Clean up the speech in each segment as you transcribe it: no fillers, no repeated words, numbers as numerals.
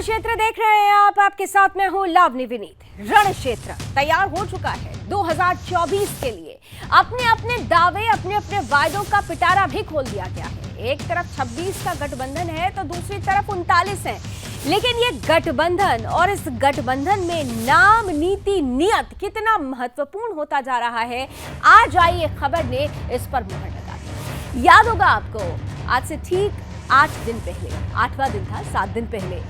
क्षेत्र देख रहे हैं आप, आपके साथ मैं हूं लावनी विनीत। रण क्षेत्र तैयार हो चुका है 2024 के लिए। अपने अपने दावे, अपने अपने वायदों का पिटारा भी खोल दिया गया है। एक तरफ 26 का गठबंधन है तो दूसरी तरफ 39 है। लेकिन ये गठबंधन और इस गठबंधन में नाम, नीति, नियत कितना महत्वपूर्ण होता जा रहा है, आज आई एक खबर ने इस पर मुहर लगा दी। याद होगा आपको, आज से ठीक 8 दिन पहले, 8वां दिन था, 7 दिन पहले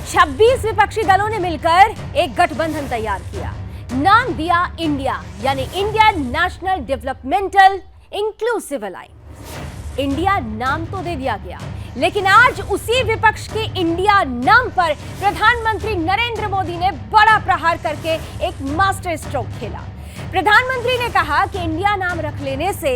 26 विपक्षी दलों ने मिलकर एक गठबंधन तैयार किया। नाम दिया इंडिया, यानी Indian national developmental inclusive alliance. India नाम तो दे दिया गया, लेकिन आज उसी विपक्ष के इंडिया नाम पर प्रधानमंत्री नरेंद्र मोदी ने बड़ा प्रहार करके एक मास्टर स्ट्रोक खेला। प्रधानमंत्री ने कहा कि इंडिया नाम रख लेने से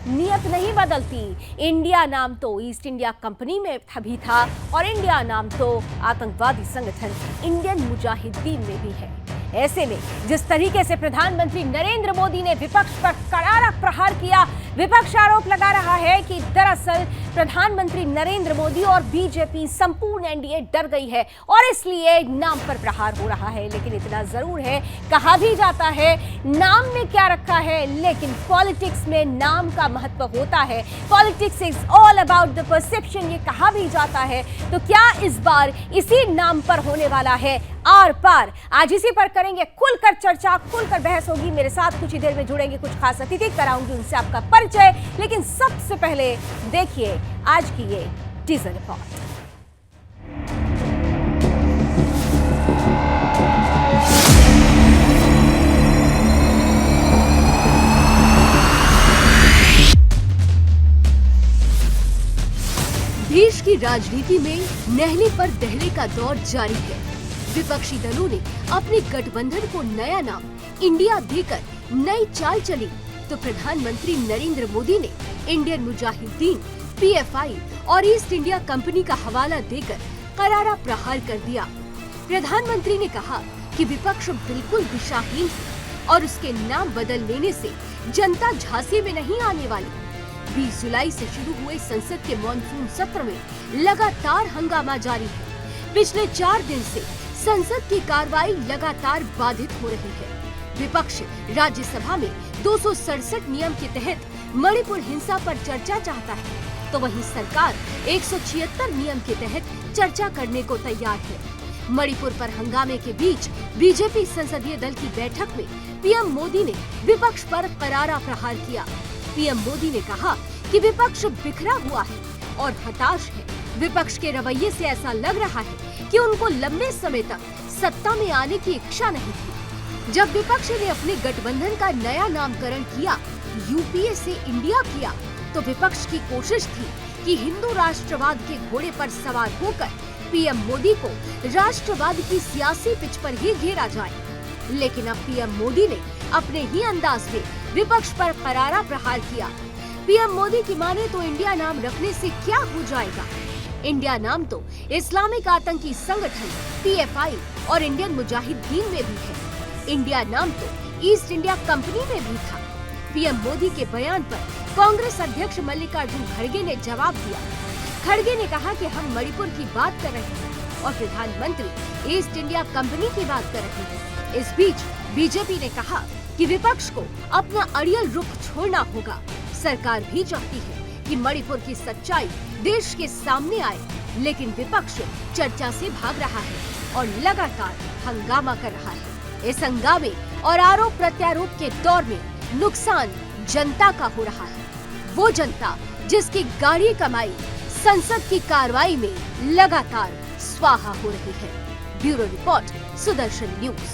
नियत नहीं बदलती। इंडिया नाम तो ईस्ट इंडिया कंपनी में भी था और इंडिया नाम तो आतंकवादी संगठन इंडियन मुजाहिदीन में भी है। ऐसे में जिस तरीके से प्रधानमंत्री नरेंद्र मोदी ने विपक्ष पर करारा प्रहार किया, विपक्ष आरोप लगा रहा है कि दरअसल प्रधानमंत्री नरेंद्र मोदी और बीजेपी संपूर्ण एनडीए डर गई है और इसलिए नाम पर प्रहार हो रहा है। लेकिन इतना जरूर है, कहा भी जाता है नाम में क्या रखा है, लेकिन पॉलिटिक्स में नाम का महत्व होता है। Politics is all about the perception, ये कहा भी जाता है। तो क्या इस बार इसी नाम पर होने वाला है आर पार? आज इसी पर करेंगे खुलकर चर्चा, खुलकर बहस होगी। मेरे साथ कुछ ही देर में जुड़ेंगे कुछ खास अतिथि, कराऊंगी उनसे आपका परिचय। लेकिन सबसे पहले देखिए आज की ये टीजर रिपोर्ट। देश की राजनीति में नहले पर दहले का दौर जारी है। विपक्षी दलों ने अपने गठबंधन को नया नाम इंडिया देकर नई चाल चली, तो प्रधानमंत्री नरेंद्र मोदी ने इंडियन मुजाहिदीन, पीएफआई और ईस्ट इंडिया कंपनी का हवाला देकर करारा प्रहार कर दिया। प्रधानमंत्री ने कहा कि विपक्ष बिल्कुल दिशाहीन है और उसके नाम बदल लेने से जनता झांसे में नहीं आने वाली। 20 जुलाई से शुरू हुए संसद के मॉनसून सत्र में लगातार हंगामा जारी है। पिछले 4 दिन से संसद की कार्रवाई लगातार बाधित हो रही है। विपक्ष राज्यसभा में 267 नियम के तहत मणिपुर हिंसा पर चर्चा चाहता है, तो वहीं सरकार 176 नियम के तहत चर्चा करने को तैयार है। मणिपुर पर हंगामे के बीच बीजेपी संसदीय दल की बैठक में पीएम मोदी ने विपक्ष पर करारा प्रहार किया। पीएम मोदी ने कहा कि विपक्ष बिखरा हुआ है और हताश है। विपक्ष के रवैये से ऐसा लग रहा है कि उनको लंबे समय तक सत्ता में आने की इच्छा नहीं थी। जब विपक्ष ने अपने गठबंधन का नया नामकरण किया, यूपीए से इंडिया किया, तो विपक्ष की कोशिश थी कि हिंदू राष्ट्रवाद के घोड़े पर सवार होकर पीएम मोदी को राष्ट्रवाद की सियासी पिच पर ही घेरा जाए। लेकिन अब पीएम मोदी ने अपने ही अंदाज में विपक्ष पर करारा प्रहार किया। पीएम मोदी की माने तो इंडिया नाम रखने से क्या हो जाएगा? इंडिया नाम तो इस्लामिक आतंकी संगठन पीएफआई और इंडियन मुजाहिदीन में भी है। इंडिया नाम तो ईस्ट इंडिया कंपनी में भी था। पीएम मोदी के बयान पर कांग्रेस अध्यक्ष मल्लिकार्जुन खड़गे ने जवाब दिया। खड़गे ने कहा कि हम मणिपुर की बात कर रहे हैं और प्रधानमंत्री ईस्ट इंडिया कंपनी की बात कर रहे हैं। इस बीच बीजेपी ने कहा कि विपक्ष को अपना अड़ियल रुख छोड़ना होगा। सरकार भी चाहती है कि मणिपुर की सच्चाई देश के सामने आए, लेकिन विपक्ष चर्चा से भाग रहा है और लगातार हंगामा कर रहा है। इस हंगामे और आरोप प्रत्यारोप के दौर में नुकसान जनता का हो रहा है। वो जनता जिसकी गाढ़ी कमाई संसद की कार्रवाई में लगातार स्वाहा हो रही है। Bureau report, Sudarshan news.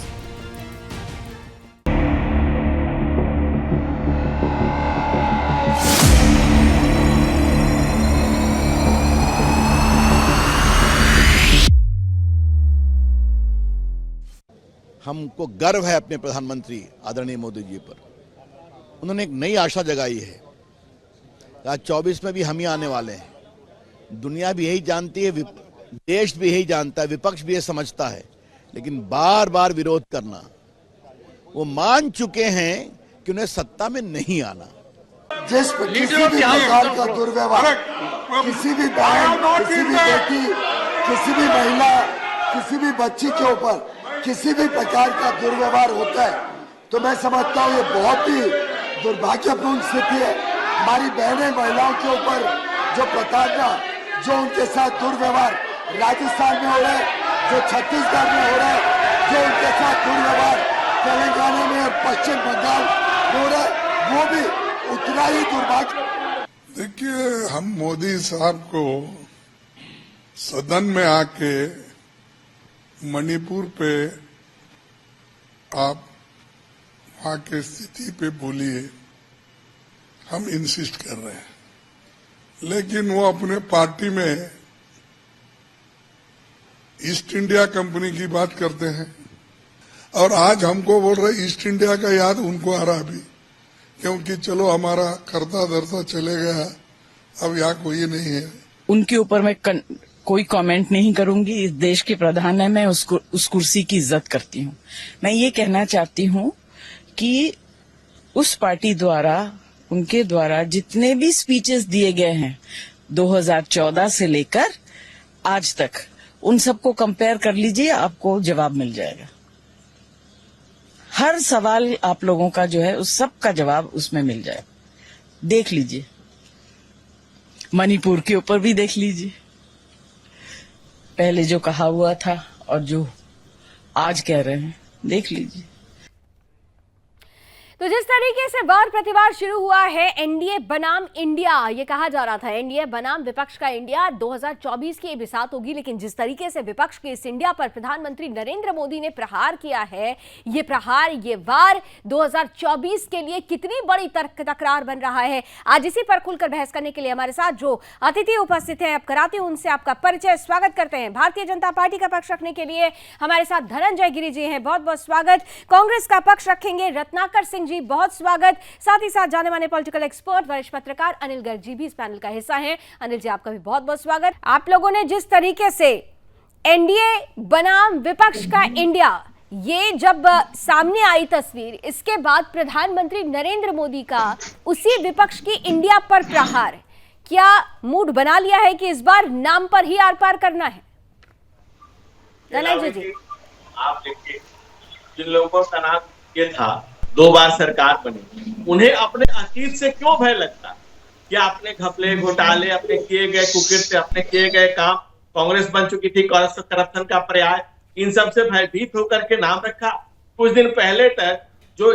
हमको गर्व है अपने प्रधानमंत्री आदरणीय मोदी जी पर। उन्होंने एक नई आशा जगाई है। आज 24 में भी हम ही आने वाले हैं। दुनिया भी यही जानती है, देश भी यही जानता है, विपक्ष भी ये समझता है, लेकिन बार बार विरोध करना, वो मान चुके हैं कि उन्हें सत्ता में नहीं आना। जिस किसी भी प्रकार का दुर्व्यवहार, किसी भी बहन, किसी भी बेटी, किसी भी महिला किसी भी बच्ची के ऊपर किसी भी प्रकार का दुर्व्यवहार होता है तो मैं समझता हूँ ये बहुत ही दुर्भाग्यपूर्ण स्थिति है। हमारी बहनें महिलाओं के ऊपर जो प्रताड़ना, जो उनके साथ दुर्व्यवहार राजस्थान में हो रहा है, जो छत्तीसगढ़ में हो रहा है, जो उनके साथ दुर्व्यवहार तेलंगाना में और पश्चिम बंगाल में हो रहा है, वो भी उतना ही दुर्भाग्य। देखिए, हम मोदी साहब को सदन में आके मणिपुर पे आप वहां के स्थिति पे बोलिए, हम इंसिस्ट कर रहे हैं, लेकिन वो अपने पार्टी में ईस्ट इंडिया कंपनी की बात करते हैं और आज हमको बोल रहे ईस्ट इंडिया का याद उनको आ रहा अभी, क्योंकि चलो हमारा करता धरता चले गया, अब यहाँ कोई नहीं है। उनके ऊपर मैं कोई कमेंट नहीं करूंगी। इस देश के प्रधान है, मैं उस कुर्सी की इज्जत करती हूँ। मैं ये कहना चाहती हूँ कि उस पार्टी द्वारा, उनके द्वारा जितने भी स्पीचेस दिए गए हैं 2014 से लेकर आज तक, उन सबको कंपेयर कर लीजिए, आपको जवाब मिल जाएगा। हर सवाल आप लोगों का जो है उस सब का जवाब उसमें मिल जाएगा। देख लीजिए, मणिपुर के ऊपर भी देख लीजिए, पहले जो कहा हुआ था और जो आज कह रहे हैं, देख लीजिए। तो जिस तरीके से वार प्रतिवार शुरू हुआ है एनडीए बनाम इंडिया, ये कहा जा रहा था एनडीए बनाम विपक्ष का इंडिया, 2024 की बिसात होगी, लेकिन जिस तरीके से विपक्ष के इस इंडिया पर प्रधानमंत्री नरेंद्र मोदी ने प्रहार किया है, ये प्रहार, ये वार 2024 के लिए कितनी बड़ी तकरार बन रहा है। आज इसी पर खुलकर बहस करने के लिए हमारे साथ जो अतिथि उपस्थित हैं, अब कराती हूं उनसे आपका परिचय। स्वागत करते हैं भारतीय जनता पार्टी का पक्ष रखने के लिए हमारे साथ धनंजय गिरी जी हैं, बहुत बहुत स्वागत। कांग्रेस का पक्ष रखेंगे रत्नाकर सिंह जी, बहुत स्वागत। साथ ही साथ जाने माने पॉलिटिकल एक्सपर्ट वरिष्ठ पत्रकार अनिल गर्ग जी भी इस पैनल का हिस्सा हैं। अनिल जी, आपका भी बहुत बहुत स्वागत। आप लोगों ने जिस तरीके से एनडीए बनाम विपक्ष का इंडिया, ये जब सामने आई तस्वीर, इसके बाद प्रधानमंत्री नरेंद्र मोदी का उसी विपक्ष की इंडिया पर प्रहार, क्या मूड बना लिया है कि इस बार नाम पर ही आर पार करना है? धनंजय जी, आप देखिए, जिन लोगों का नाम ये था 2 बार सरकार बनी, उन्हें अपने अतीत से क्यों भय लगता कि आपने घपले घोटाले, अपने किए गए कुकृत्य, अपने किए गए काम, कांग्रेस बन चुकी थी करप्शन का पर्याय, इन सब से भयभीत होकर के नाम रखा। कुछ दिन पहले तक जो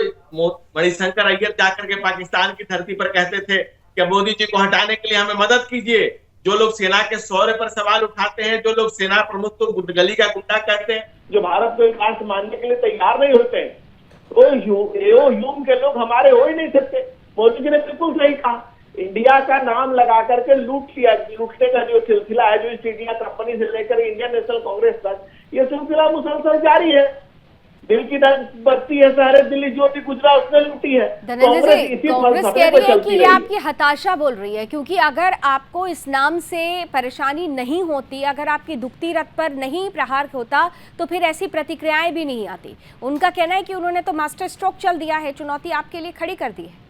मणिशंकर अय्यर जाकर के पाकिस्तान की धरती पर कहते थे कि मोदी जी को हटाने के लिए हमें मदद कीजिए, जो लोग सेना के शौर्य पर सवाल उठाते हैं, जो लोग सेना प्रमुख को गली का गुंडा कहते हैं, जो भारत को एक राष्ट्र मानने के लिए तैयार नहीं होते हैं, तो ह्यूम के लोग हमारे हो ही नहीं सकते। मोदी जी ने बिल्कुल सही कहा, इंडिया का नाम लगा करके लूटने का जो सिलसिला है, जो ईस्ट इंडिया कंपनी से लेकर इंडियन नेशनल कांग्रेस तक, ये सिलसिला मुसलसल जारी है। दिल की बत्ती है, सारे दिल्ली ज्योति गुजरात उसने लूटी है। कांग्रेस कह रही है कि ये आपकी हताशा बोल रही है, क्योंकि अगर आपको इस नाम से परेशानी नहीं होती, अगर आपकी दुखती रथ पर नहीं प्रहार होता, तो फिर ऐसी प्रतिक्रियाएं भी नहीं आती। उनका कहना है कि उन्होंने तो मास्टर स्ट्रोक चल दिया है, चुनौती आपके लिए खड़ी कर दी है।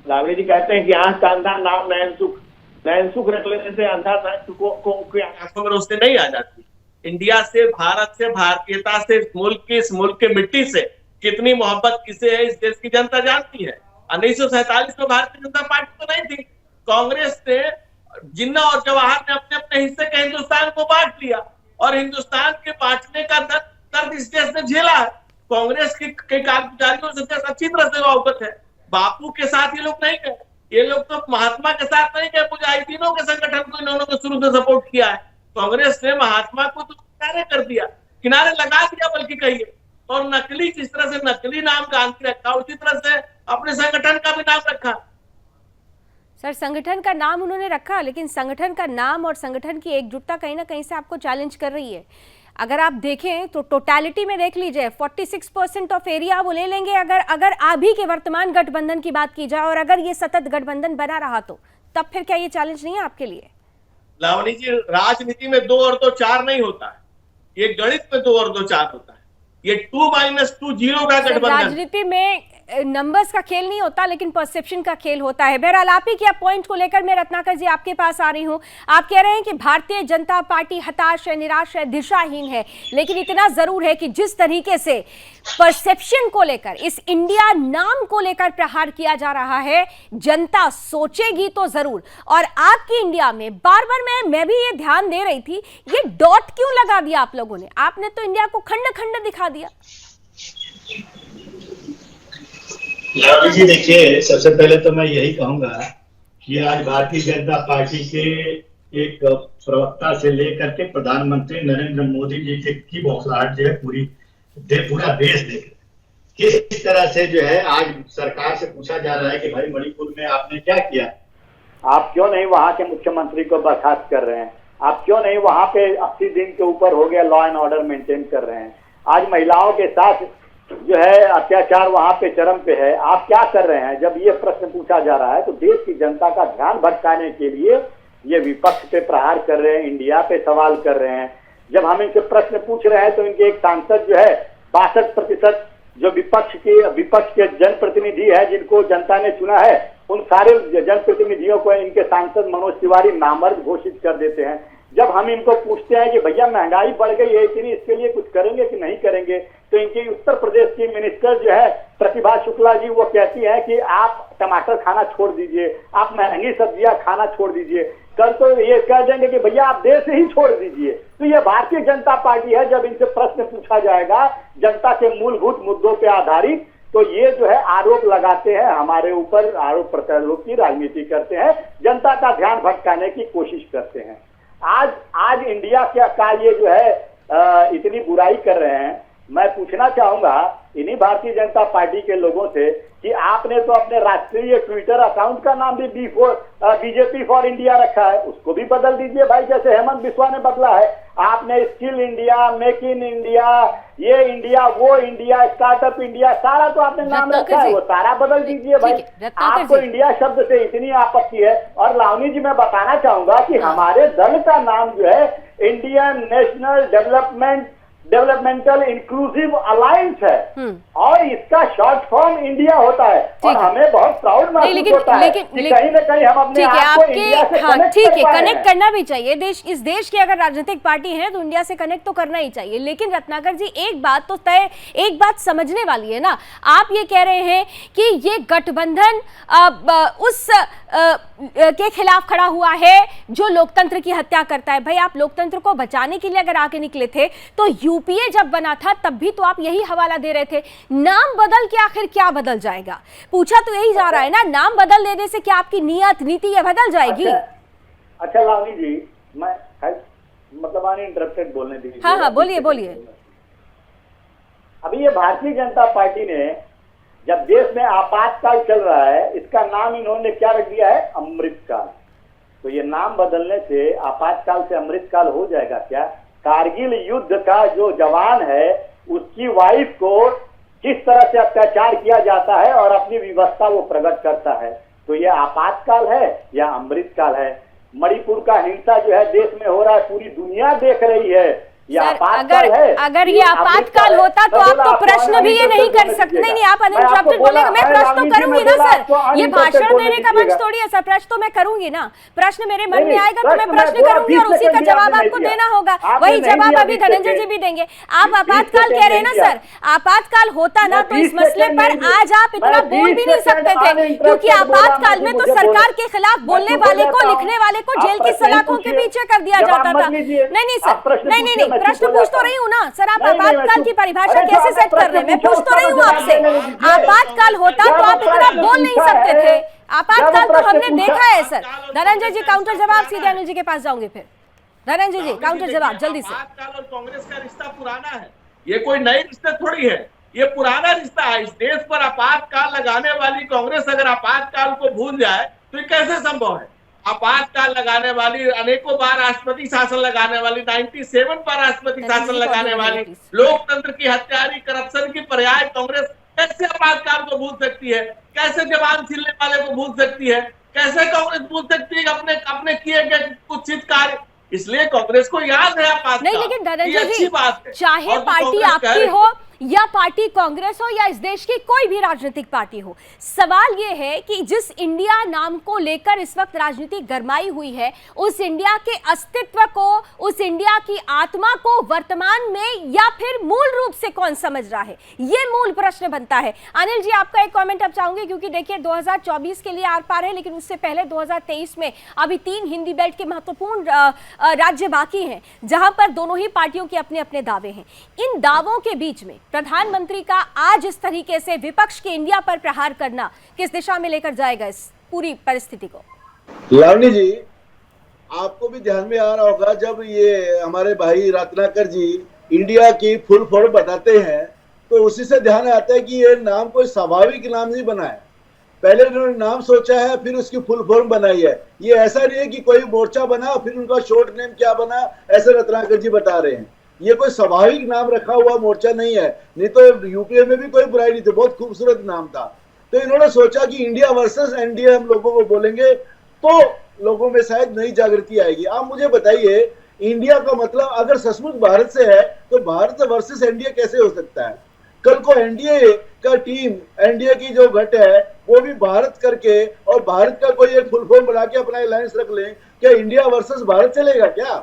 लावड़ी जी कहते हैं कि आंख का अंधा नाम नयन सुख रख लेने से अंधा आंखों में रोशनी नहीं आ जाती। इंडिया से, भारत से, भारतीयता से, इस मुल्क के मिट्टी से कितनी मोहब्बत किसे है, इस देश की जनता जानती है। 1947 में भारतीय जनता पार्टी तो नहीं थी, कांग्रेस ने, जिन्ना और जवाहर ने अपने अपने हिस्से का हिंदुस्तान को बांट लिया, और हिंदुस्तान के बांटने का दर्द इस देश ने झेला है। कांग्रेस के कारगुजारियों से अच्छी तरह से अवगत है। बापू के साथ ये लोग नहीं गए, ये लोग तो महात्मा के साथ नहीं गए, मुजाहिदीनों के संगठन को इन्होंने तो शुरू से सपोर्ट किया है। कांग्रेस ने महात्मा को तो किनारे कर दिया, किनारे लगा दिया बल्कि कहिए, और नकली, जिस तरह से नकली नाम गांधी रखा, उसी तरह से अपने संगठन का भी नाम रखा। सर, संगठन का नाम उन्होंने रखा, लेकिन संगठन का नाम और संगठन की एकजुटता कहीं ना कहीं से आपको चैलेंज कर रही है। अगर आप देखें तो टोटलिटी में देख लीजिए, 46% ऑफ एरिया वो ले लेंगे अगर अभी के वर्तमान गठबंधन की बात की जाए, और अगर ये सतत गठबंधन बना रहा तो तब फिर क्या ये चैलेंज नहीं है आपके लिए? लावणी जी, राजनीति में 2 और 2 4 नहीं होता है, ये गणित में 2 और 2 4 होता है। ये 2 - 2 0 का गठबंधन। राजनीति में नंबर्स का खेल नहीं होता, लेकिन परसेप्शन का खेल होता है। बहरहाल आप ही के पॉइंट को लेकर मैं रत्नाकर जी आपके पास आ रही हूं। आप कह रहे हैं कि भारतीय जनता पार्टी हताश है, निराश है, दिशाहीन है, लेकिन इतना जरूर है कि जिस तरीके से परसेप्शन को लेकर, इस इंडिया नाम को लेकर प्रहार किया जा रहा है, जनता सोचेगी तो जरूर। और आपकी इंडिया में बार बार मैं भी ये ध्यान दे रही थी, ये डॉट क्यों लगा दिया आप लोगों ने? आपने तो इंडिया को खंड खंड दिखा दिया। जी देखिए, सबसे पहले तो मैं यही कहूंगा कि आज भारतीय जनता पार्टी के एक प्रवक्ता से लेकर के प्रधानमंत्री नरेंद्र मोदी जी की बौखलाहट जो है पूरा देश देख किस तरह से जो है आज सरकार से पूछा जा रहा है कि भाई मणिपुर में आपने क्या किया, आप क्यों नहीं वहां के मुख्यमंत्री को बर्खास्त कर रहे हैं, आप क्यों नहीं वहां पे 80 दिन के ऊपर हो गया लॉ एंड ऑर्डर मेंटेन कर रहे हैं, आज महिलाओं के साथ जो है अत्याचार वहां पे चरम पे है, आप क्या कर रहे हैं? जब ये प्रश्न पूछा जा रहा है तो देश की जनता का ध्यान भटकाने के लिए ये विपक्ष पे प्रहार कर रहे हैं, इंडिया पे सवाल कर रहे हैं। जब हम इनसे प्रश्न पूछ रहे हैं तो इनके एक सांसद जो है 62% जो विपक्ष के जनप्रतिनिधि है जिनको जनता ने चुना है, उन सारे जनप्रतिनिधियों को इनके सांसद मनोज तिवारी नामर्द घोषित कर देते हैं। जब हम इनको पूछते हैं कि भैया महंगाई बढ़ गई है इतनी, इसके लिए कुछ करेंगे कि नहीं करेंगे, तो इनके उत्तर प्रदेश की मिनिस्टर जो है प्रतिभा शुक्ला जी, वो कहती है कि आप टमाटर खाना छोड़ दीजिए, आप महंगी सब्जियां खाना छोड़ दीजिए, कल तो ये कह देंगे कि भैया आप देश ही छोड़ दीजिए। तो ये भारतीय जनता पार्टी है। जब इनसे प्रश्न पूछा जाएगा जनता के मूलभूत मुद्दों पर आधारित, तो ये जो है आरोप लगाते हैं हमारे ऊपर, आरोप प्रत्यारोप की राजनीति करते हैं, जनता का ध्यान भटकाने की कोशिश करते हैं। आज इंडिया का ये जो है इतनी बुराई कर रहे हैं। मैं पूछना चाहूंगा इन्हीं भारतीय जनता पार्टी के लोगों से कि आपने तो अपने राष्ट्रीय ट्विटर अकाउंट का नाम भी बीजेपी फॉर इंडिया रखा है, उसको भी बदल दीजिए भाई, जैसे हेमंत बिस्वा ने बदला है। आपने skill India, make in India, ये इंडिया, वो इंडिया, स्टार्टअप इंडिया, सारा तो आपने नाम रखा है, वो सारा बदल दीजिए भाई। आपको इंडिया शब्द से इतनी आपत्ति है। और लावनी जी, मैं बताना चाहूंगा कि हमारे दल का नाम जो है Indian national developmental inclusive alliance है, और इसका शॉर्ट फॉर्म इंडिया होता है। और हमें बहुत प्राउड महसूस होता है कि कहीं ना कहीं हम अपने आप को इंडिया से कनेक्ट करना भी चाहिए। इस देश की अगर राजनीतिक पार्टी है तो इंडिया से कनेक्ट तो करना ही चाहिए। लेकिन रत्नाकर जी, एक बात समझने वाली है ना, आप ये कह रहे हैं कि ये गठबंधन उस के खिलाफ खड़ा हुआ है जो लोकतंत्र की हत्या करता है। भाई, आप लोकतंत्र को बचाने के लिए अगर आगे निकले थे तो यूपीए जब बना था तब भी तो आप यही हवाला दे रहे थे। नाम बदल के आखिर क्या बदल जाएगा? पूछा तो यही जा रहा है ना, नाम बदल देने से क्या आपकी नीयत नीति ये बदल जाएगी? अच्छा लावनी जी, मैं मतलब अनइंटरप्टेड बोलने दीजिए। हाँ, बोलिए। अभी ये भारतीय जनता पार्टी ने, जब देश में आपातकाल चल रहा है, इसका नाम इन्होंने क्या रख दिया है? अमृतकाल। तो ये नाम बदलने से आपातकाल से अमृतकाल हो जाएगा क्या? कारगिल युद्ध का जो जवान है उसकी वाइफ को किस तरह से अत्याचार किया जाता है और अपनी विवशता वो प्रकट करता है, तो ये आपातकाल है या अमृतकाल है? मणिपुर का हिंसा जो है देश में हो रहा है, पूरी दुनिया देख रही है, अगर ये आपातकाल होता तो आप तो प्रश्न भी ये नहीं कर सकते। नहीं, आप अनइंटरप्टेड बोलेंगे, मैं प्रश्न तो करूंगी ना सर, ये भाषण देने का मंच थोड़ी है सर, प्रश्न तो मैं करूंगी ना, प्रश्न मेरे मन में आएगा तो मैं प्रश्न करूंगी और उसी का जवाब आपको देना होगा। वही जवाब अभी धनंजय जी भी देंगे। आप आपातकाल कह रहे हैं ना सर, आपातकाल होता ना तो इस मसले पर आज आप इतना बोल भी नहीं सकते थे, क्योंकि आपातकाल में तो सरकार के खिलाफ बोलने वाले को, लिखने वाले को जेल की सलाखों के पीछे कर दिया जाता था। नहीं सर, नहीं, प्रश्न पूछ तो रही हूँ ना सर, आप आपातकाल की परिभाषा कैसे सेट कर रहे हैं? मैं पूछ तो रही हूँ आपसे, आपातकाल होता तो आप इतना बोल नहीं सकते थे। आपातकाल तो हमने देखा है सर। धनंजय जी काउंटर जवाब, सीधे अनिल जी के पास जाऊंगे फिर। धनंजय जी काउंटर जवाब जल्दी से। आपातकाल और कांग्रेस का रिश्ता पुराना है, ये कोई नई रिश्ता थोड़ी है, ये पुराना रिश्ता है। इस देश पर आपातकाल लगाने वाली कांग्रेस अगर आपातकाल को भूल जाए तो ये कैसे संभव है? आपातकाल लगाने वाली, अनेकों बार राष्ट्रपति शासन लगाने वाली, 97 बार राष्ट्रपति शासन लगाने वाली, लोकतंत्र की हत्यारी, करप्शन की पर्याय कांग्रेस कैसे आपातकाल को भूल सकती है? कैसे जवान छीनने वाले को भूल सकती है? कैसे कांग्रेस भूल सकती है अपने किए गए कुछ कार्य? इसलिए कांग्रेस को याद है आपातकाल। नहीं, लेकिन धनंजय अच्छी जी, बात है। चाहे पार्टी आपकी हो या पार्टी कांग्रेस हो या इस देश की कोई भी राजनीतिक पार्टी हो, सवाल यह है कि जिस इंडिया नाम को लेकर इस वक्त राजनीति गरमाई हुई है, उस इंडिया के अस्तित्व को, उस इंडिया की आत्मा को वर्तमान में या फिर मूल रूप से कौन समझ रहा है, ये मूल प्रश्न बनता है। अनिल जी, आपका एक कमेंट अब चाहूंगी, क्योंकि देखिए 2024 के लिए आर पार है, लेकिन उससे पहले 2023 में अभी 3 हिंदी बेल्ट के महत्वपूर्ण राज्य बाकी हैं, जहां पर दोनों ही पार्टियों के अपने अपने दावे हैं। इन दावों के बीच में प्रधानमंत्री का आज इस तरीके से विपक्ष के इंडिया पर प्रहार करना किस दिशा में लेकर जाएगा इस पूरी परिस्थिति को? लावनी जी, आपको भी ध्यान में आ रहा होगा, जब ये हमारे भाई रत्नाकर जी इंडिया की फुल फॉर्म बताते हैं तो उसी से ध्यान आता है कि ये नाम कोई स्वाभाविक नाम नहीं बना है। पहले उन्होंने नाम सोचा है, फिर उसकी फुल फॉर्म बनाई है। ये ऐसा नहीं है कि कोई मोर्चा बना फिर उनका शॉर्ट नेम क्या बना, ऐसे रत्नाकर जी बता रहे हैं। ये कोई स्वाभाविक नाम रखा हुआ मोर्चा नहीं है, नहीं तो यूपीए में भी कोई बुराई नहीं थी, बहुत खूबसूरत नाम था। तो इन्होंने सोचा कि इंडिया वर्सेस एनडीए हम लोगों को बोलेंगे तो लोगों में शायद नई जागृति आएगी। आप मुझे बताइए, इंडिया का मतलब अगर सचमुच भारत से है तो भारत वर्सेस एनडीए कैसे हो सकता है? कल को एनडीए का टीम, एनडीए की जो गठ है वो भी भारत करके और भारत का कोई एक फुल फॉर्म बना के अपना अलायंस रख लें, क्या इंडिया वर्सेस भारत चलेगा क्या?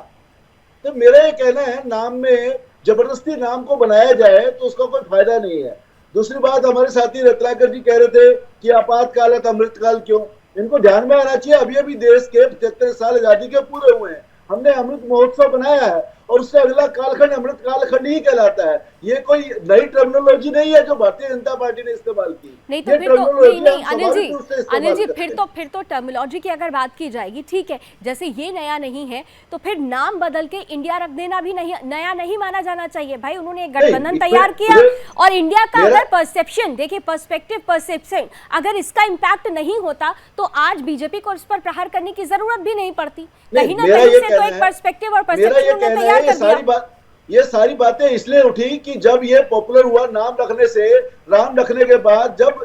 तो मेरा ये कहना है, नाम में जबरदस्ती नाम को बनाया जाए तो उसका कोई फायदा नहीं है। दूसरी बात, हमारे साथी रत्नाकर जी कह रहे थे कि आपातकाल है तो अमृतकाल क्यों? इनको ध्यान में आना चाहिए, अभी अभी देश के 75 साल आजादी के पूरे हुए हैं, हमने अमृत महोत्सव बनाया है और उससे अगला कालखंड अमृत कालखंड ही कहलाता है। ये कोई नई टर्मिनोलॉजी नहीं है जो भारतीय जनता पार्टी ने इस्तेमाल की। नहीं तो फिर तो नहीं अनिल जी फिर तो टर्मिनोलॉजी की अगर बात की जाएगी, ठीक है, जैसे ये नया नहीं है तो फिर नाम बदल के इंडिया रख देना भी नहीं नया नहीं माना जाना चाहिए भाई। उन्होंने एक गठबंधन तैयार किया और इंडिया का अगर परसेप्शन देखिए, पर्सपेक्टिव परसेप्शन, अगर इसका इम्पैक्ट नहीं होता तो आज बीजेपी को इस पर प्रहार करने की जरूरत भी नहीं पड़ती। कहीं ना कहीं से तो एक पर्सपेक्टिव और परसेप्शन उन्होंने तैयार कर दिया। ये सारी बातें इसलिए उठी कि जब ये पॉपुलर हुआ नाम रखने से, नाम रखने के बाद जब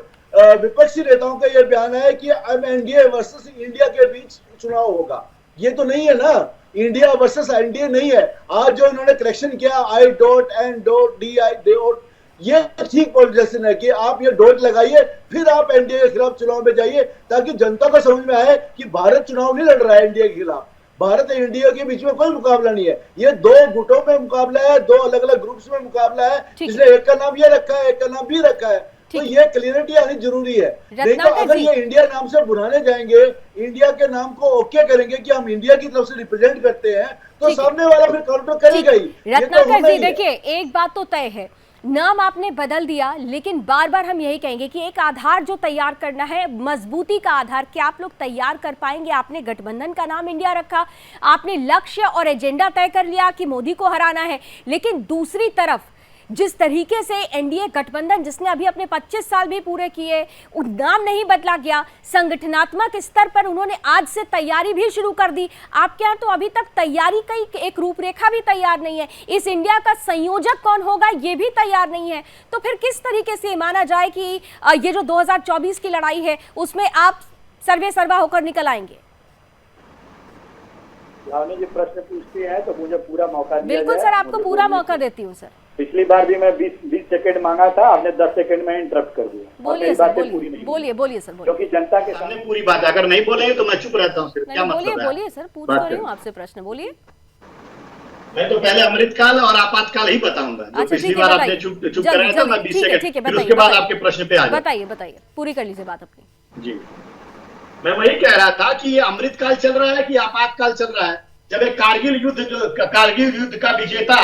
विपक्षी नेताओं का ये बयान है कि एनडीए वर्सेस इंडिया के बीच चुनाव होगा, ये तो नहीं है ना, इंडिया वर्सेस एनडीए नहीं है। आज जो इन्होंने करेक्शन किया I dot and dot D I dot, ये ठीक पॉलिटिशियन है कि आप ये डॉट लगाइए फिर आप एनडीए के खिलाफ चुनाव में जाइए, ताकि जनता को समझ में आए कि भारत चुनाव नहीं लड़ रहा है एनडीए के खिलाफ। भारत और इंडिया के बीच में कोई मुकाबला नहीं है, ये 2 गुटों में मुकाबला है, 2 अलग अलग ग्रुप्स में मुकाबला है, इसलिए एक का नाम ये रखा है, एक का नाम भी रखा है। तो ये क्लियरिटी आनी जरूरी है। नहीं तो अगर ये इंडिया नाम से बुलाने जाएंगे, इंडिया के नाम को ओके करेंगे कि हम इंडिया की तरफ से रिप्रेजेंट करते हैं, तो सामने वाला फिर काउंटर करेगा ही। रत्नाकर जी, देखिए एक बात तो तय है, नाम आपने बदल दिया, लेकिन बार बार हम यही कहेंगे कि एक आधार जो तैयार करना है, मजबूती का आधार, क्या आप लोग तैयार कर पाएंगे? आपने गठबंधन का नाम इंडिया रखा, आपने लक्ष्य और एजेंडा तय कर लिया कि मोदी को हराना है, लेकिन दूसरी तरफ जिस तरीके से एनडीए गठबंधन, जिसने अभी अपने 25 साल भी पूरे किए, नाम नहीं बदला गया, संगठनात्मक स्तर पर उन्होंने आज से तैयारी भी शुरू कर दी। आपके यहाँ तो अभी तक तैयारी का एक रूपरेखा भी तैयार नहीं है, इस इंडिया का संयोजक कौन होगा ये भी तैयार नहीं है। तो फिर किस तरीके से माना जाए कि ये जो 2024 की लड़ाई है उसमें आप सर्वे सर्वा होकर निकल आएंगे? लावनी जी प्रश्न पूछती हैं तो मुझे पूरा मौका दिया। बिल्कुल सर, आपको पूरा मौका देती हूँ सर। पिछली बार भी मैं 20 सेकंड मांगा था, आपने 10 सेकंड में इंटरप्ट कर दिया। बोलिए सर, बोलिए सर, क्योंकि जनता के सामने पूरी बात, अगर नहीं बोलेंगे तो मैं चुप रहता हूँ। क्या मतलब है? बोलिए सर, पूछ तो रही हूँ आपसे प्रश्न, बोलिए। मैं तो पहले अमृतकाल और आपातकाल ही बताऊंगा। जो पिछली बार आपने चुप कराया था, मैं 20 सेकंड, फिर उसके बाद आपके प्रश्न पे आ जाए। बताइए, पूरी कर लीजिए बात अपनी। जी, मैं वही कह रहा था कि ये अमृतकाल चल रहा है कि आपातकाल चल रहा है। जब एक कारगिल युद्ध का विजेता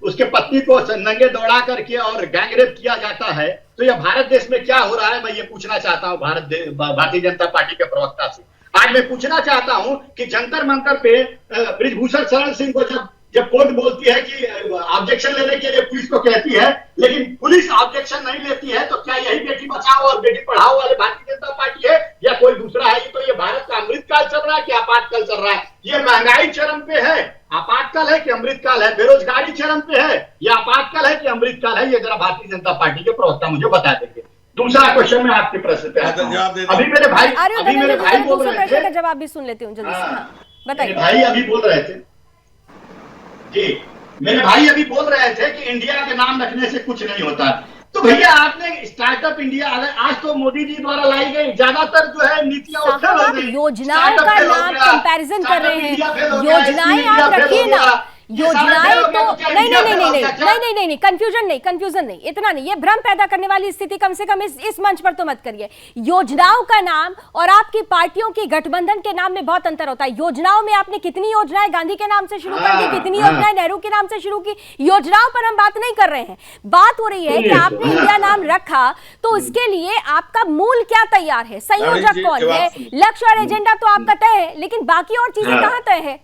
उसके पत्नी को नंगे दौड़ा करके और गैंगरेप किया जाता है, तो यह भारत देश में क्या हो रहा है, मैं ये पूछना चाहता हूं भारतीय जनता पार्टी के प्रवक्ता से। आज मैं पूछना चाहता हूं कि जंतर मंतर पे बृजभूषण शरण सिंह को जब कोर्ट बोलती है कि ऑब्जेक्शन लेने के लिए पुलिस को कहती है, लेकिन पुलिस ऑब्जेक्शन नहीं लेती है, तो क्या यही बेटी बचाओ और बेटी पढ़ाओ वाले भारतीय जनता पार्टी है या कोई दूसरा है? तो ये भारत का अमृतकाल चल रहा है कि आपातकाल चल रहा है? ये महंगाई चरम पे है, आपातकाल है कि अमृतकाल है? बेरोजगारी चरम पे है, ये आपातकाल है कि अमृतकाल है? ये जरा भारतीय जनता पार्टी के प्रवक्ता मुझे बता देंगे। दूसरा क्वेश्चन मैं आपके प्रश्न पे आता हूं। अभी मेरे भाई बोल रहे थे, जवाब भी सुन लेती हूँ जल्दी से, बताइए। भाई अभी बोल रहे थे जी, मेरे भाई अभी बोल रहे थे कि इंडिया के नाम रखने से कुछ नहीं होता। तो भैया आपने स्टार्टअप इंडिया, आज तो मोदी जी द्वारा लाई गई ज्यादातर जो है नीतियां साहब योजनाओं का नाम कंपैरिजन कर रहे हैं, योजनाएं आप रखिए ना, योजनाएं तो नहीं, कंफ्यूजन नहीं, इतना नहीं, ये भ्रम पैदा करने वाली स्थिति कम से कम इस मंच पर तो मत करिए। योजनाओं का नाम और आपकी पार्टियों की गठबंधन के नाम में बहुत अंतर होता है। योजनाओं में आपने कितनी योजनाएं गांधी के नाम से शुरू कर दी, कितनी योजनाएं नेहरू के नाम से शुरू की, योजनाओं पर हम बात नहीं कर रहे हैं। बात हो रही है कि आपने इंडिया नाम रखा तो उसके लिए आपका मूल क्या तैयार है, संयोजक कौन है, लक्ष्य और एजेंडा तो आपका तय है, लेकिन बाकी और चीजें कहाँ तय है?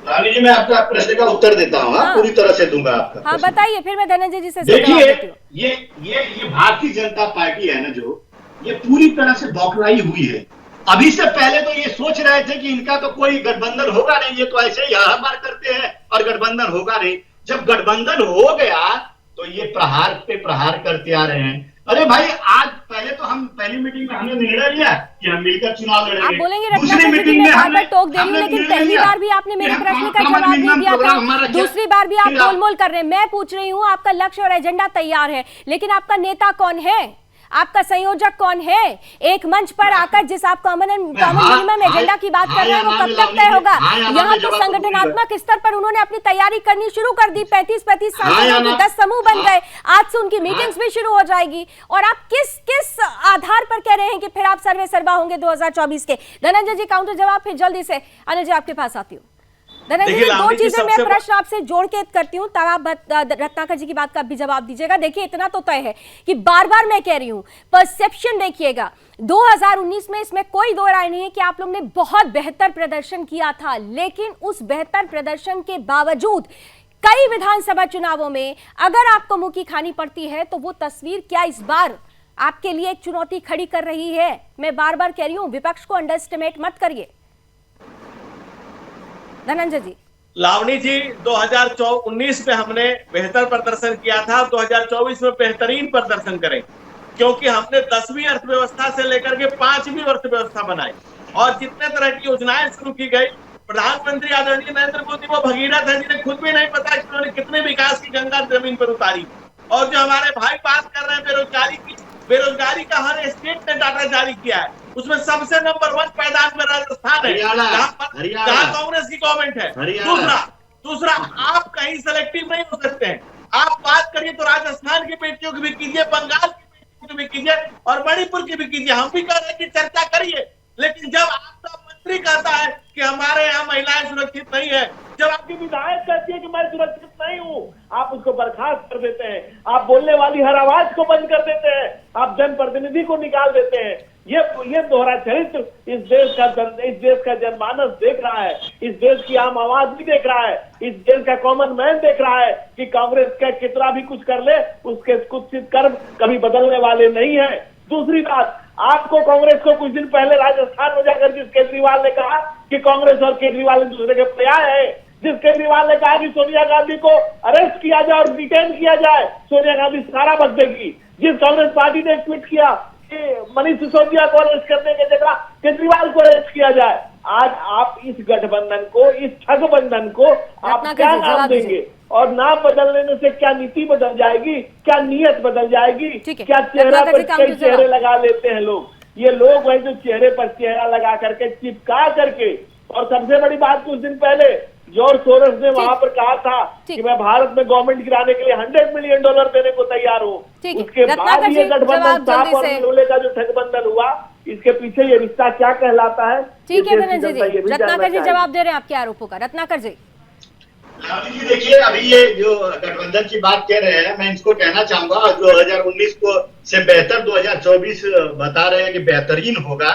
रानी जी मैं आपका प्रश्न का उत्तर देता हूँ, पूरी तरह से दूंगा आपका। हाँ बताइए, फिर मैं धनंजय जी से देखिए ये भारतीय जनता पार्टी है ना, जो ये पूरी तरह से बौखलाई हुई है। अभी से पहले तो ये सोच रहे थे कि इनका तो कोई गठबंधन होगा नहीं, ये तो ऐसे ही हाहाकार करते हैं और गठबंधन होगा नहीं। जब गठबंधन हो गया तो ये प्रहार पे प्रहार करते आ रहे हैं। अरे भाई आज पहले तो हम पहली मीटिंग में हमने निर्णय लिया कि हम मिलकर चुनाव लड़ेंगे। आप बोलेंगे दूसरी मीटिंग में हमने टोक दे रही हूं, लेकिन पहली बार भी आपने मेरे प्रश्न का जवाब नहीं दिया था, दूसरी बार भी आप गोलमोल कर रहे हैं। मैं पूछ रही हूँ आपका लक्ष्य और एजेंडा तैयार है, लेकिन आपका नेता कौन है, आपका संयोजक कौन है? एक मंच पर आकर जिस आप कॉमन मिनिमम एजेंडा की बात कर रहे हैं वो कब तक तय होगा? यहाँ तो संगठनात्मक स्तर पर उन्होंने अपनी तैयारी करनी शुरू कर दी। 35 सांसदों के 10 समूह बन गए, आज से उनकी मीटिंग्स भी शुरू हो जाएगी। और आप किस आधार पर कह रहे हैं कि फिर आप सर्वे सर्वा होंगे 2024 के? धनंजय जी काउंटर जवाब, फिर जल्दी से अनिल जी आपके पास आती हूँ। धनंजय जी दो चीजें मैं प्रश्न आपसे जोड़ के करती हूँ, तब आप रत्नाकर जी की बात का भी जवाब दीजिएगा। देखिए इतना तो तय है कि बार बार मैं कह रही हूँ, परसेप्शन देखिएगा 2019 में इसमें कोई दो राय नहीं है कि आप लोग ने बहुत बेहतर प्रदर्शन किया था, लेकिन उस बेहतर प्रदर्शन के बावजूद कई विधानसभा चुनावों में अगर आपको मुंह की खानी पड़ती है तो वो तस्वीर क्या इस बार आपके लिए एक चुनौती खड़ी कर रही है? मैं बार बार कह रही हूँ, विपक्ष को अंडरएस्टिमेट मत करिए। धनंजय जी। लावनी जी 2019 में हमने बेहतर प्रदर्शन किया था, 2024 में बेहतरीन प्रदर्शन करें, क्योंकि हमने 10वीं अर्थव्यवस्था से लेकर के 5वीं अर्थव्यवस्था बनाई और जितने तरह की योजनाएं शुरू की गई। प्रधानमंत्री आदरणीय नरेंद्र मोदी वो भगीरथ है जिन्हें खुद भी नहीं पता कि उन्होंने कितने विकास की गंगा जमीन पर उतारी। और जो हमारे भाई बात कर रहे हैं बेरोजगारी का हर स्टेट ने डाटा जारी किया है, उसमें सबसे नंबर 1 पैदान में राजस्थान है, जहां कांग्रेस की गवर्नमेंट है। दूसरा आप कहीं सेलेक्टिव नहीं हो सकते हैं। आप बात करिए तो राजस्थान की बेटियों की भी कीजिए, बंगाल की बेटियों की भी कीजिए और मणिपुर की भी कीजिए। हम भी कह रहे हैं कि चर्चा करिए, लेकिन जब आपका मंत्री कहता है कि हमारे यहाँ महिलाएं सुरक्षित नहीं है, जब आपकी विधायक कहती है कि मैं सुरक्षित नहीं हूँ, आप उसको बर्खास्त कर देते हैं, आप बोलने वाली हर आवाज को बंद कर देते हैं, आप जनप्रतिनिधि को निकाल देते हैं। ये दोहरा चरित्र इस देश का जनमानस देख रहा है, इस देश की आम आवाज भी देख रहा है, इस देश का कॉमन मैन देख रहा है कि कांग्रेस का कितना भी कुछ कर ले उसके कुत्सित कर्म कभी बदलने वाले नहीं है। दूसरी बात, आपको कांग्रेस को कुछ दिन पहले राजस्थान में जाकर जिस केजरीवाल ने कहा कि कांग्रेस और केजरीवाल एक दूसरे के पर्याय है, जिस केजरीवाल ने कहा कि सोनिया गांधी को अरेस्ट किया जाए और डिटेन किया जाए, सोनिया गांधी सारा बच देगी, जिस कांग्रेस पार्टी ने ट्वीट किया कि मनीष सिसोदिया को अरेस्ट करने की जगह केजरीवाल को अरेस्ट किया जाए, आज आप इस गठबंधन को, इस ठगबंधन को आप क्या नाम देंगे? और नाम बदलने से क्या नीति बदल जाएगी, क्या नीयत बदल जाएगी, क्या चेहरा पर कई चेहरे लगा लेते हैं लोग? ये लोग वही जो चेहरे पर चेहरा लगा करके चिपका करके, और सबसे बड़ी बात कुछ दिन पहले जॉर्ज सोरोस ने वहां पर कहा था कि मैं भारत में गवर्नमेंट गिराने के लिए $100 मिलियन देने को तैयार हूँ। उसके बाद ये गठबंधन साफ और लोले का जो ठगबंधन हुआ, इसके पीछे ये रिश्ता क्या कहलाता है? ठीक है धनंजय जी, रत्नाकर जी जवाब दे रहे हैं आपके आरोपों का। रत्नाकर जी। जी देखिए, अभी ये जो गठबंधन की बात कह रहे हैं, मैं इसको कहना चाहूंगा 2019 को से बेहतर 2024 बता रहे हैं कि बेहतरीन होगा।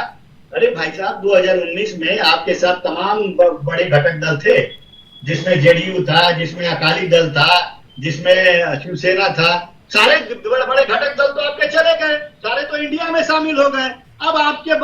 अरे भाई साहब, 2019 में आपके साथ तमाम बड़े घटक दल थे, जिसमें जेडीयू था, जिसमें अकाली दल था, जिसमें शिवसेना था। सारे बड़े बड़े घटक दल तो आपके चले गए, सारे तो इंडिया में शामिल हो गए। अब आपके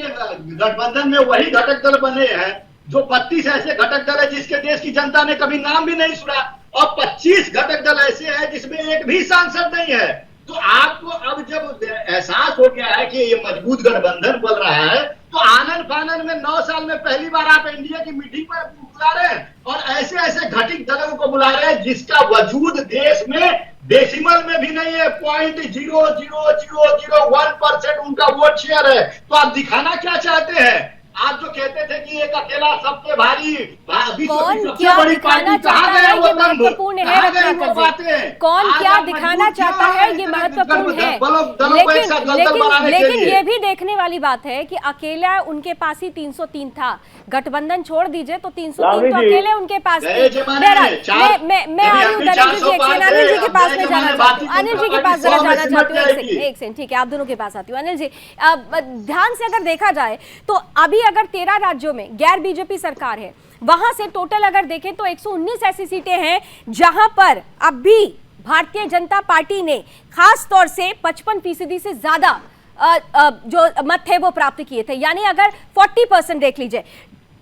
गठबंधन में वही घटक दल बने हैं जो 32 ऐसे घटक दल है जिसके देश की जनता ने कभी नाम भी नहीं सुना, और 25 घटक दल ऐसे हैं जिसमें एक भी सांसद नहीं है। तो आपको अब जब एहसास हो गया है कि ये मजबूत गठबंधन बन रहा है, तो आनंद फानंद में 9 साल में पहली बार आप एनडीए की मीटिंग में बुला रहे हैं और ऐसे ऐसे घटित दलों को बुला रहे हैं जिसका वजूद देश में डेसिमल में भी नहीं है। 0.0001% उनका वोट शेयर है। तो आप दिखाना क्या चाहते हैं? आप जो कहते थे कि एक अकेला सबसे भारी कौन क्या दिखाना चाहता है ये महत्वपूर्ण है रत्नाकर जी। कौन क्या दिखाना चाहता है ये महत्वपूर्ण है, लेकिन ये भी देखने वाली बात है कि अकेला उनके पास ही 303 था। गठबंधन छोड़ दीजिए तो 303 तो अकेले उनके पास थे। मैं आ रही हूँ धनंजय जी, अनिल जी के पास में जाना चाहती हूँ, अनिल जी के पास जरा जाना चाहती हूँ। एक सेकंड, ठीक है, आप दोनों के पास आती हूँ। अनिल जी, ध्यान से अगर देखा जाए तो अभी अगर 13 राज्यों में गैर बीजेपी सरकार है, वहां से टोटल अगर देखें तो 119 ऐसी सीटें हैं जहां पर अब भी भारतीय जनता पार्टी ने खास तौर से 55% से ज्यादा जो मत थे वो प्राप्त किए थे। यानी अगर 40% देख लीजिए,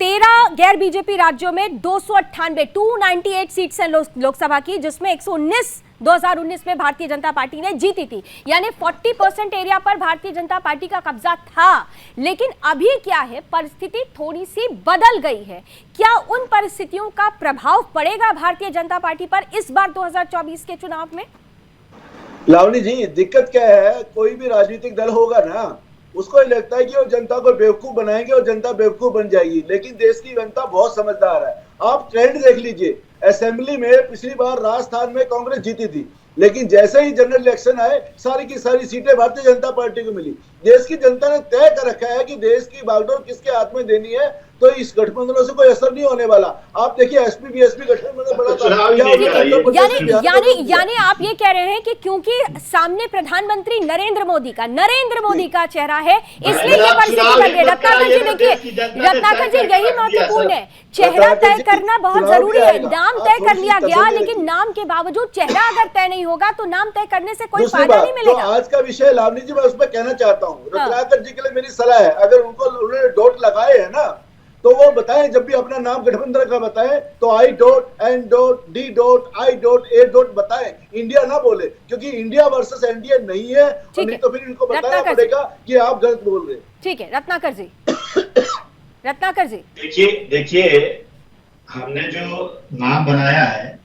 13 गैर बीजेपी राज्यों में 298 सीट्स हैं लोकसभा की, जिसमें 119 2019 में भारतीय जनता पार्टी ने जीती थी। यानी 40% एरिया पर भारतीय जनता पार्टी का कब्जा था। लेकिन अभी क्या है, परिस्थिति थोड़ी सी बदल गई है। क्या उन परिस्थितियों का प्रभाव पड़ेगा भारतीय जनता पार्टी पर इस बार 2024 के चुनाव में? लावनी जी, दिक्कत क्या है, कोई भी राजनीतिक दल होगा ना, उसको ये लगता है कि वो जनता को बेवकूफ बनाएंगे और जनता बेवकूफ बन जाएगी। लेकिन देश की जनता बहुत समझदार है। आप ट्रेंड देख लीजिए, असेंबली में पिछली बार राजस्थान में कांग्रेस जीती थी, लेकिन जैसे ही जनरल इलेक्शन आए सारी की सारी सीटें भारतीय जनता पार्टी को मिली। देश की जनता ने तय कर रखा है कि देश की बागडोर किसके हाथ में देनी है, तो इस गठबंधनों से कोई असर नहीं होने वाला। आप देखिए एसपी बीएसपी गठबंधन बड़ा था। यानी आप ये कह रहे हैं कि क्योंकि सामने प्रधानमंत्री नरेंद्र मोदी का चेहरा है, इसलिए ये परिस्थिति बन गई। रत्नाकर जी देखिए, रत्नाकर जी यही महत्वपूर्ण है, चेहरा तय करना बहुत जरूरी है। नाम तय कर लिया गया, लेकिन नाम के बावजूद चेहरा अगर तय नहीं होगा तो नाम तय करने से कोई फायदा नहीं मिलेगा। आज का विषय लावनी जी, मैं उसमें कहना चाहता हूँ, रत्नाकर जी के लिए मेरी सलाह है, अगर उन्होंने डॉट लगाए है ना, तो वो बताएं, जब भी अपना नाम गठबंधन का बताएं तो I.N.D.I.A. बताएं, इंडिया ना बोले, क्योंकि इंडिया वर्सेस एनडीए नहीं है, नहीं तो फिर इनको बताना पड़ेगा कि आप गलत बोल रहे हैं। ठीक है रत्नाकर जी। रत्नाकर जी देखिए, हमने जो नाम बनाया है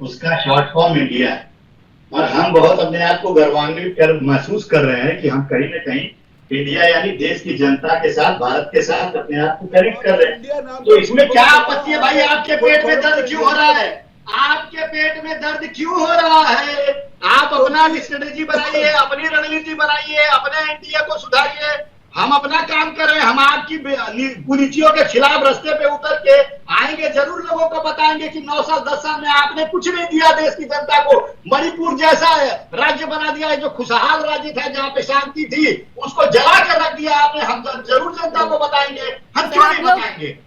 उसका शॉर्ट फॉर्म इंडिया है, और हम बहुत अपने आप को गर्वान्वित महसूस कर रहे हैं कि हम कहीं न कहीं इंडिया यानी देश की जनता के साथ, भारत के साथ अपने आप को कनेक्ट कर रहे हैं। तो इसमें क्या आपत्ति है भाई? आपके पेट में दर्द क्यों हो रहा है? आपके पेट में दर्द क्यों हो रहा है? आप अपना स्ट्रेटेजी बनाइए, अपनी रणनीति बनाइए, अपने एनडीए को सुधारिए। हम अपना काम कर रहे हैं, हम आपकी कुरीतियों के खिलाफ रास्ते पे उतर के आएंगे, जरूर लोगों को बताएंगे कि 9 साल 10 साल में आपने कुछ नहीं दिया देश की जनता को। मणिपुर जैसा राज्य बना दिया है जो खुशहाल राज्य था, जहाँ पे शांति थी, उसको जला कर रख दिया आपने। हम जरूर जनता को बताएंगे, हम क्यों नहीं बताएंगे?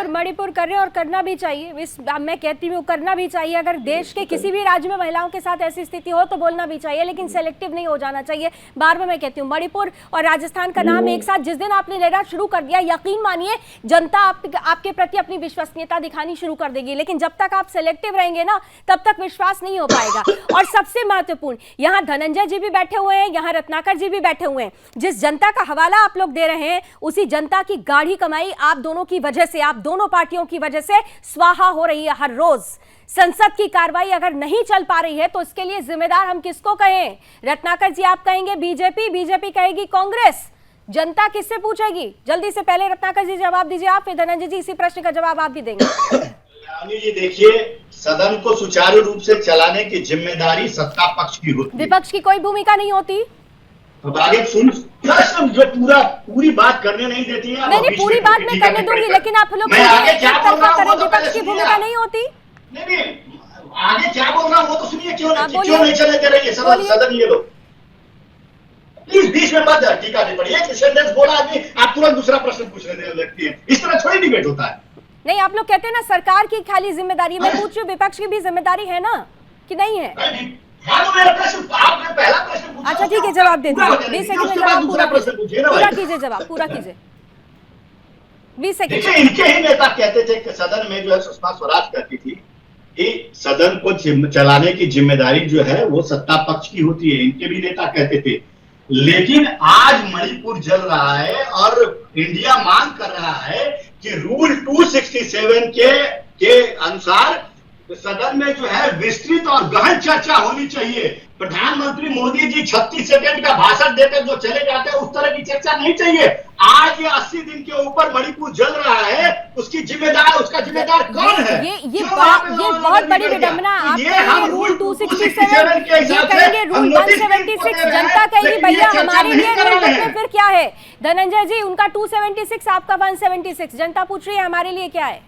मणिपुर कर रहे हैं और करना भी चाहिए। मैं कहती हूँ करना भी चाहिए। अगर देश के किसी भी राज्य में महिलाओं के साथ ऐसी स्थिति हो तो बोलना भी चाहिए, लेकिन सेलेक्टिव नहीं हो जाना चाहिए। बार बार मैं कहती हूँ, मणिपुर और राजस्थान का नाम एक साथ जिस दिन आपने लेना शुरू कर दिया, यकीन मानिए जनता आपके प्रति अपनी विश्वसनीयता दिखानी शुरू कर देगी। लेकिन जब तक आप सेलेक्टिव रहेंगे ना, तब तक विश्वास नहीं हो पाएगा। और सबसे महत्वपूर्ण, यहाँ धनंजय जी भी बैठे हुए हैं, यहाँ रत्नाकर जी भी बैठे हुए हैं। जिस जनता का हवाला आप लोग दे रहे हैं, उसी जनता की गाढ़ी कमाई आप दोनों की वजह से, आप दोनों पार्टियों की वजह से स्वाहा हो रही है हर रोज। संसद की कार्रवाई अगर नहीं चल पा रही है तो इसके लिए जिम्मेदार हम किसको कहें? रत्नाकर जी आप कहेंगे बीजेपी, बीजेपी कहेगी कांग्रेस, जनता किससे पूछेगी? जल्दी से पहले रत्नाकर जी जवाब दीजिए आप, फिर धनंजय जी इसी प्रश्न का जवाब आप भी देंगे। जी देखिए, सदन को सुचारू रूप से चलाने की जिम्मेदारी सत्ता पक्ष की होती है, विपक्ष की कोई भूमिका नहीं होती। अब आगे सुन, जो पूरी बात करने नहीं देती है। नहीं, पूरी बात मैं करने दूंगी, लेकिन आप लोग विपक्ष की भूमिका नहीं होती। नहीं, आगे क्या बोल रहा हूँ वो तो सुनिए। क्यों नहीं चले दे रही है सदन? ये लोग प्लीज बीच में मत टीका नहीं पड़ी। एक सेंटेंस बोला आदमी, आप तुरंत दूसरा प्रश्न पूछने लगती है। इस तरह थोड़ी डिबेट होता है। नहीं, आप लोग कहते हैं ना सरकार की खाली जिम्मेदारी, मैं पूछ रही हूँ विपक्ष की भी जिम्मेदारी है ना, कि नहीं है? तो मेरा प्रश्न, आपने पहला प्रश्न पूछा। अच्छा ठीक है, जवाब दे दीजिए। 20 सेकंड में जवाब पूरा कीजिए, जवाब पूरा कीजिए। 20 सेकंड। इनके ही नेता कहते थे कि सदन में जो है सुषमा स्वराज कहती थी कि सदन को चलाने की जिम्मेदारी जो है वो सत्ता पक्ष की होती है। इनके भी नेता कहते थे लेकिन आज मणिपुर जल रहा है और इंडिया मांग कर रहा है कि रूल 267 के अनुसार सदन में जो है विस्तृत और गहन चर्चा होनी चाहिए। प्रधानमंत्री मोदी जी 36 सेकंड का भाषण देकर जो चले जाते हैं, उस तरह की चर्चा नहीं चाहिए। आज ये 80 दिन के ऊपर मणिपुर जल रहा है, उसका जिम्मेदार कौन है? ये बहुत बड़ी विडंबना। आप कहेंगे रूल 267, ये कहेंगे रूल 176, जनता कहेगी भैया हमारे लिए में फिर क्या है? धनंजय जी, उनका 276, आपका 176, जनता पूछ रही है हमारे लिए क्या है?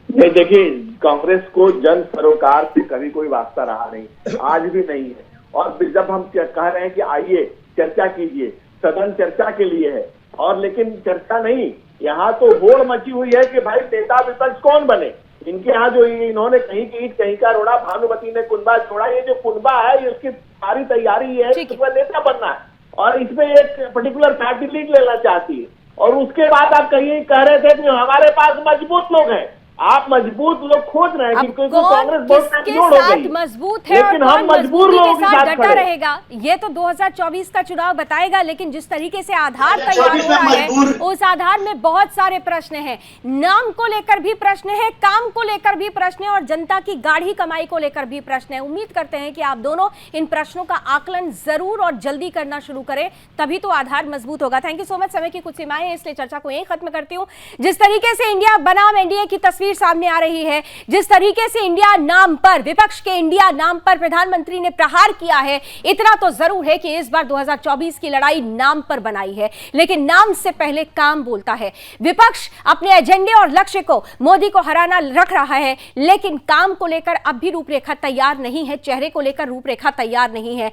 नहीं, देखिए, कांग्रेस को जन सरोकार से कभी कोई वास्ता रहा नहीं, आज भी नहीं है। और जब हम कह रहे हैं कि आइए चर्चा कीजिए, सदन चर्चा के लिए है, और लेकिन चर्चा नहीं, यहाँ तो होड़ मची हुई है कि भाई नेता विपक्ष कौन बने। इनके यहाँ जो इन्होंने कहीं की ईंट कहीं का रोड़ा, भानुमति ने कुनबा छोड़ा, ये जो कुनबा है ये उसकी सारी तैयारी है कि वह नेता बनना है, और इसमें एक पर्टिकुलर पार्टी लीड लेना चाहती है। और उसके बाद आप कहीं कह रहे थे कि हमारे पास मजबूत लोग हैं। आप मजबूत लोग खोज रहे हैं क्योंकि कांग्रेस बहुत कमजोर हो गई, मजबूत है, लेकिन हम मजबूर लोगों के साथ डटा रहेगा। ये तो 2024 का चुनाव बताएगा, लेकिन जिस तरीके से आधार तैयार हो रहा है, उस आधार में बहुत सारे प्रश्न हैं। नाम को लेकर भी प्रश्न है, काम को लेकर भी प्रश्न है, और जनता की गाढ़ी कमाई को लेकर भी प्रश्न है। उम्मीद करते हैं कि आप दोनों इन प्रश्नों का आकलन जरूर और जल्दी करना शुरू करें, तभी तो आधार मजबूत होगा। Thank you so much. समय की कुछ सीमाएं हैं, इसलिए चर्चा को यहीं खत्म करती हूं। जिस तरीके से इंडिया बनाम एनडीए की तस्वीर सामने आ रही है, जिस तरीके से इंडिया नाम पर, विपक्ष के इंडिया नाम पर प्रधानमंत्री ने प्रहार किया है, इतना तो जरूर है कि इस बार 2024 की लड़ाई नाम पर बनाई है, लेकिन नाम से पहले काम बोलता है। विपक्ष अपने एजेंडे और लक्ष्य को मोदी को हराना रख रहा है, लेकिन काम को लेकर अब भी रूपरेखा तैयार नहीं है, चेहरे को लेकर रूपरेखा तैयार नहीं है।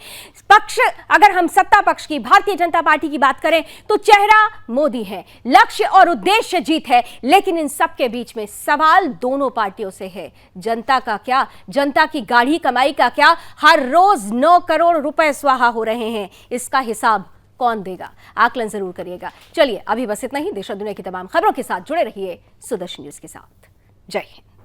पक्ष, अगर हम सत्ता पक्ष की, भारतीय जनता पार्टी की बात करें तो चेहरा मोदी है, लक्ष्य और उद्देश्य जीत है, लेकिन इन सबके बीच में सवाल दोनों पार्टियों से है। जनता का क्या? जनता की गाढ़ी कमाई का क्या? हर रोज 9 करोड़ रुपए स्वाहा हो रहे हैं, इसका हिसाब कौन देगा? आकलन जरूर करिएगा। चलिए, अभी बस इतना ही। देश और दुनिया की तमाम खबरों के साथ जुड़े रहिए सुदर्शन न्यूज के साथ। जय हिंद।